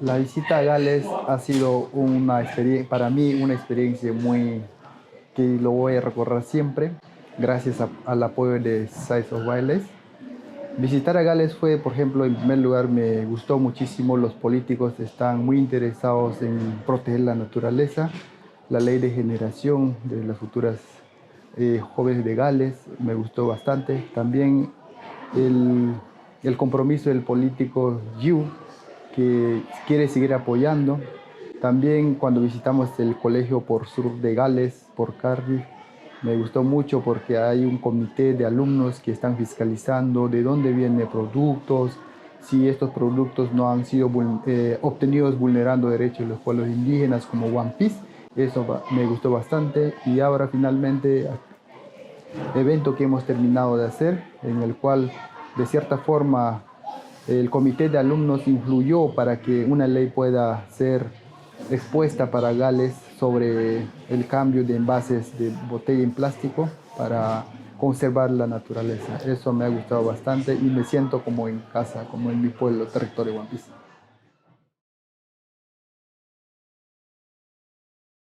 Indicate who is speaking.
Speaker 1: La visita a Gales ha sido una experiencia, para mí una experiencia muy que lo voy a recorrer siempre, gracias al apoyo de Size of Wildlife. Visitar a Gales fue, por ejemplo, en primer lugar me gustó muchísimo, los políticos están muy interesados en proteger la naturaleza, la ley de generación de las futuras jóvenes de Gales me gustó bastante. También el, el compromiso del político Hugh, que quiere seguir apoyando. También cuando visitamos el colegio por sur de Gales, por Cardiff, me gustó mucho porque hay un comité de alumnos que están fiscalizando de dónde vienen productos, si estos productos no han sido obtenidos vulnerando derechos de los pueblos indígenas como One Piece. Eso me gustó bastante. Y ahora finalmente evento que hemos terminado de hacer, en el cual de cierta forma el comité de alumnos influyó para que una ley pueda ser expuesta para Gales sobre el cambio de envases de botella en plástico para conservar la naturaleza. Eso me ha gustado bastante y me siento como en casa, como en mi pueblo, territorio One Piece.